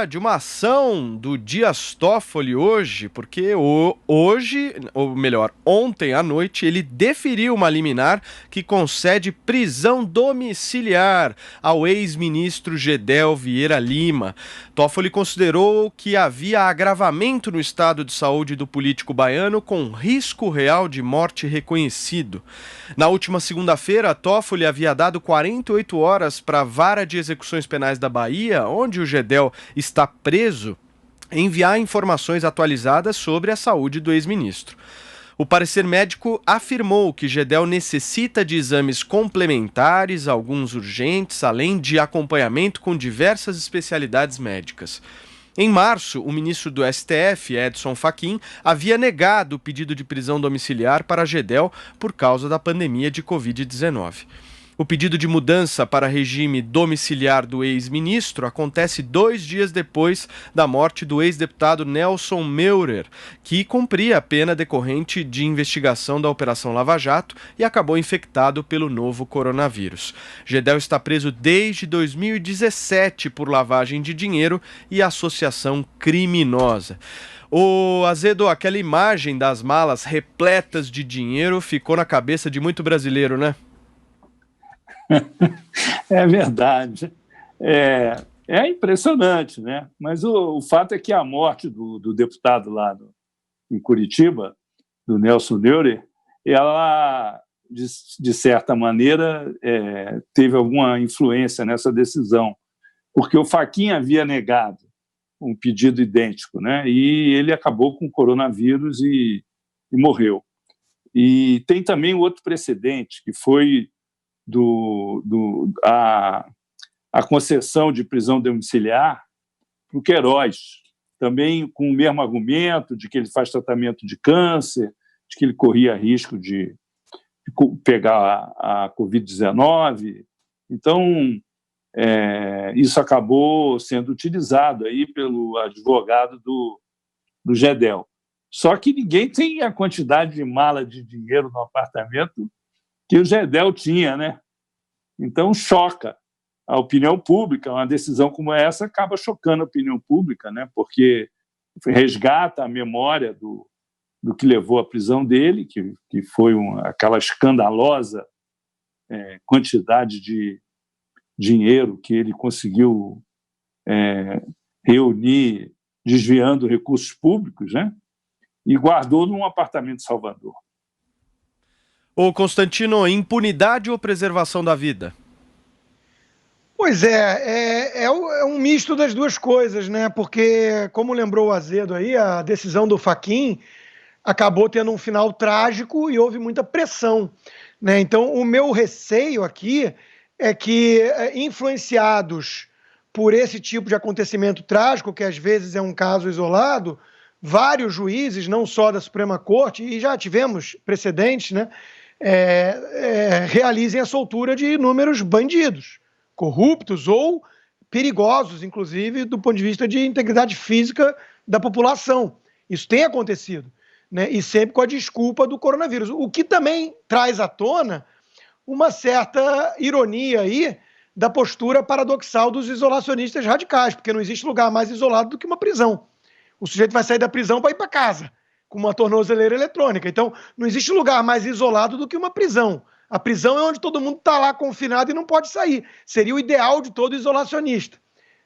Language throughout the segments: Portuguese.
de uma ação do Dias Toffoli hoje, porque hoje, ou melhor, ontem à noite, ele deferiu uma liminar que concede prisão domiciliar ao ex-ministro Gedel Vieira Lima. Toffoli considerou que havia agravamento no estado de saúde do político baiano com risco real de morte reconhecido. Na última segunda-feira, Toffoli havia dado 48 horas para a Vara de Execuções Penais da Bahia, onde o Gedel está preso, enviar informações atualizadas sobre a saúde do ex-ministro. O parecer médico afirmou que Gedel necessita de exames complementares, alguns urgentes, além de acompanhamento com diversas especialidades médicas. Em março, o ministro do STF, Edson Fachin, havia negado o pedido de prisão domiciliar para Gedel por causa da pandemia de Covid-19. O pedido de mudança para regime domiciliar do ex-ministro acontece 2 dias depois da morte do ex-deputado Nelson Meurer, que cumpria a pena decorrente de investigação da Operação Lava Jato e acabou infectado pelo novo coronavírus. Gedel está preso desde 2017 por lavagem de dinheiro e associação criminosa. Azedo, aquela imagem das malas repletas de dinheiro ficou na cabeça de muito brasileiro, né? É verdade. É impressionante, né? Mas o fato é que a morte do deputado lá em Curitiba, do Nelson Meurer, ela, de certa maneira, teve alguma influência nessa decisão, porque o Fachin havia negado um pedido idêntico, né? E ele acabou com o coronavírus e morreu. E tem também outro precedente, que foi a concessão de prisão domiciliar para o Queiroz, também com o mesmo argumento de que ele faz tratamento de câncer, de que ele corria risco de pegar a Covid-19. Então, isso acabou sendo utilizado aí pelo advogado do Gedel. Só que ninguém tem a quantidade de mala de dinheiro no apartamento que o Gedel tinha, né? Então, choca a opinião pública. Uma decisão como essa acaba chocando a opinião pública, né? Porque resgata a memória do que levou à prisão dele, que foi aquela escandalosa quantidade de dinheiro que ele conseguiu reunir desviando recursos públicos, né? E guardou num apartamento em Salvador. Ô Constantino, impunidade ou preservação da vida? Pois é um misto das duas coisas, né? Porque, como lembrou o Azedo aí, a decisão do Fachin acabou tendo um final trágico e houve muita pressão, né? Então, o meu receio aqui é que, influenciados por esse tipo de acontecimento trágico, que às vezes é um caso isolado, vários juízes, não só da Suprema Corte, e já tivemos precedentes, né? Realizem a soltura de inúmeros bandidos, corruptos ou perigosos, inclusive, do ponto de vista de integridade física da população. Isso tem acontecido, né? E sempre com a desculpa do coronavírus. O que também traz à tona uma certa ironia aí da postura paradoxal dos isolacionistas radicais, porque não existe lugar mais isolado do que uma prisão. O sujeito vai sair da prisão para ir para casa, com uma tornozeleira eletrônica. Então, não existe lugar mais isolado do que uma prisão. A prisão é onde todo mundo está lá confinado e não pode sair. Seria o ideal de todo isolacionista,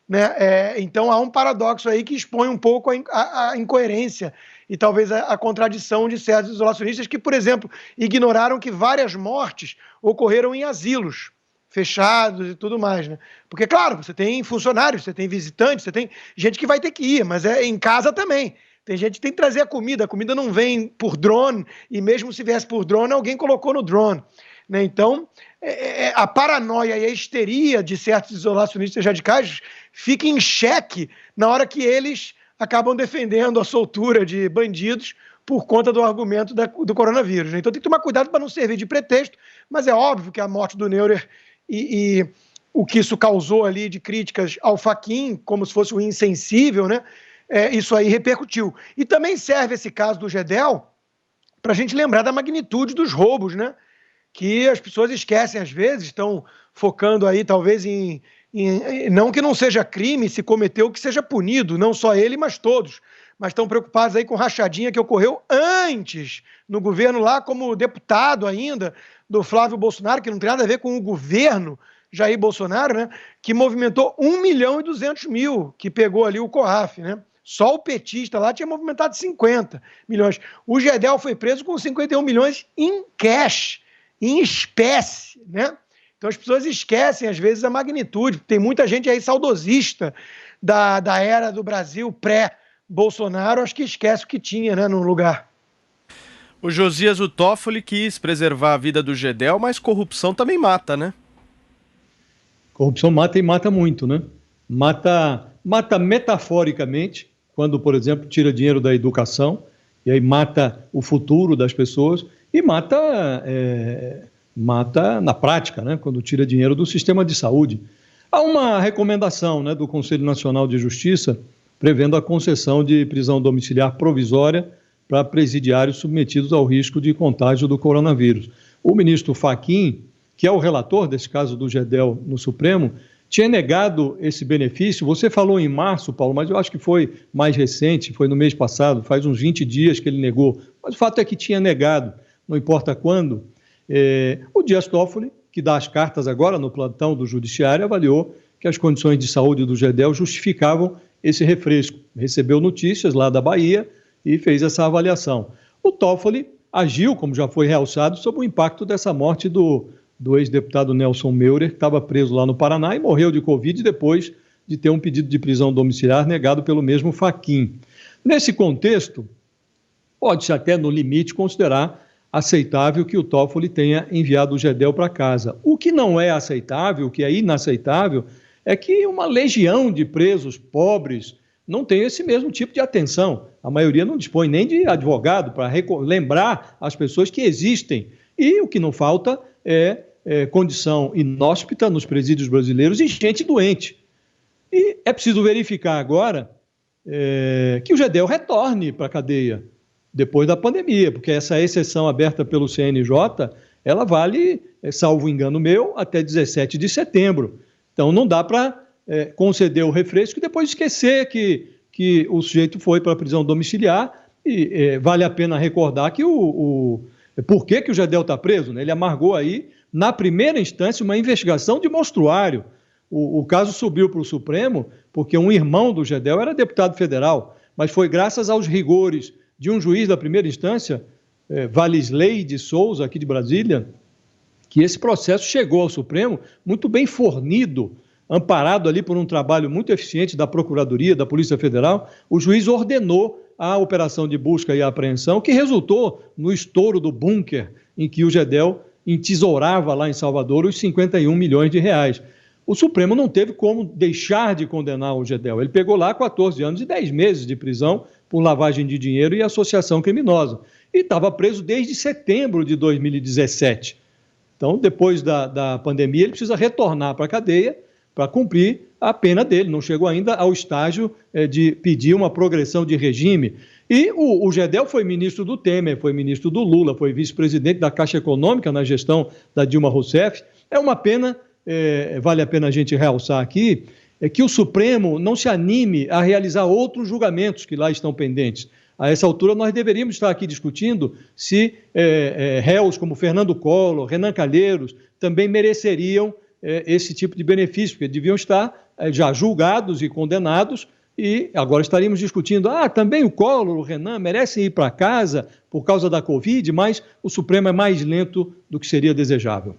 né? Então, há um paradoxo aí que expõe um pouco a incoerência e talvez a contradição de certos isolacionistas que, por exemplo, ignoraram que várias mortes ocorreram em asilos fechados e tudo mais, né? Porque, claro, você tem funcionários, você tem visitantes, você tem gente que vai ter que ir, mas em casa também. Tem gente que tem que trazer a comida não vem por drone, e mesmo se viesse por drone, alguém colocou no drone, né? Então, a paranoia e a histeria de certos isolacionistas radicais fica em xeque na hora que eles acabam defendendo a soltura de bandidos por conta do argumento do coronavírus, né? Então tem que tomar cuidado para não servir de pretexto, mas é óbvio que a morte do Meurer e o que isso causou ali de críticas ao Fachin, como se fosse um insensível, né? Isso aí repercutiu. E também serve esse caso do Gedel para a gente lembrar da magnitude dos roubos, né? Que as pessoas esquecem às vezes, estão focando aí talvez em Não que não seja crime se cometeu, que seja punido, não só ele, mas todos. Mas estão preocupados aí com rachadinha que ocorreu antes, no governo lá, como deputado ainda, do Flávio Bolsonaro, que não tem nada a ver com o governo Jair Bolsonaro, né? Que movimentou 1.200.000, que pegou ali o COAF, né? Só o petista lá tinha movimentado 50 milhões. O Gedel foi preso com 51 milhões em cash, em espécie, né? Então as pessoas esquecem, às vezes, a magnitude. Tem muita gente aí saudosista da era do Brasil pré-Bolsonaro, acho que esquece o que tinha, né, no lugar. O Josias Toffoli quis preservar a vida do Gedel, mas corrupção também mata, né? Corrupção mata e mata muito, né? Mata metaforicamente, quando, por exemplo, tira dinheiro da educação, e aí mata o futuro das pessoas, e mata na prática, né? Quando tira dinheiro do sistema de saúde. Há uma recomendação, né, do Conselho Nacional de Justiça prevendo a concessão de prisão domiciliar provisória para presidiários submetidos ao risco de contágio do coronavírus. O ministro Fachin, que é o relator desse caso do Gedel no Supremo, tinha negado esse benefício. Você falou em março, Paulo, mas eu acho que foi mais recente, foi no mês passado, faz uns 20 dias que ele negou. Mas o fato é que tinha negado, não importa quando. O Dias Toffoli, que dá as cartas agora no plantão do Judiciário, avaliou que as condições de saúde do Gedel justificavam esse refresco. Recebeu notícias lá da Bahia e fez essa avaliação. O Toffoli agiu, como já foi realçado, sob o impacto dessa morte do ex-deputado Nelson Meurer, que estava preso lá no Paraná e morreu de Covid depois de ter um pedido de prisão domiciliar negado pelo mesmo Fachin. Nesse contexto, pode-se até, no limite, considerar aceitável que o Toffoli tenha enviado o Gedel para casa. O que não é aceitável, o que é inaceitável, é que uma legião de presos pobres não tem esse mesmo tipo de atenção. A maioria não dispõe nem de advogado para lembrar as pessoas que existem. E o que não falta é condição inóspita nos presídios brasileiros e gente doente. E é preciso verificar agora que o Gedel retorne para a cadeia depois da pandemia, porque essa exceção aberta pelo CNJ, ela vale, salvo engano meu, até 17 de setembro. Então não dá para conceder o refresco e depois esquecer que o sujeito foi para a prisão domiciliar. E vale a pena recordar que por que o Gedel está preso, né? Ele amargou aí, na primeira instância, uma investigação de monstruário. O caso subiu para o Supremo porque um irmão do Gedel era deputado federal, mas foi graças aos rigores de um juiz da primeira instância, Valisley de Souza, aqui de Brasília, que esse processo chegou ao Supremo muito bem fornido, amparado ali por um trabalho muito eficiente da Procuradoria, da Polícia Federal. O juiz ordenou a operação de busca e apreensão, que resultou no estouro do bunker em que o Gedel entesourava lá em Salvador os 51 milhões de reais. O Supremo não teve como deixar de condenar o Gedel. Ele pegou lá 14 anos e 10 meses de prisão por lavagem de dinheiro e associação criminosa. E estava preso desde setembro de 2017. Então, depois da pandemia, ele precisa retornar para a cadeia para cumprir a pena dele. Não chegou ainda ao estágio de pedir uma progressão de regime. E o Gedel foi ministro do Temer, foi ministro do Lula, foi vice-presidente da Caixa Econômica na gestão da Dilma Rousseff. É uma pena, vale a pena a gente realçar aqui, que o Supremo não se anime a realizar outros julgamentos que lá estão pendentes. A essa altura, nós deveríamos estar aqui discutindo se réus como Fernando Collor, Renan Calheiros, também mereceriam esse tipo de benefício, porque deviam estar já julgados e condenados, e agora estaríamos discutindo, também o Collor, o Renan, merecem ir para casa por causa da Covid, mas o Supremo é mais lento do que seria desejável.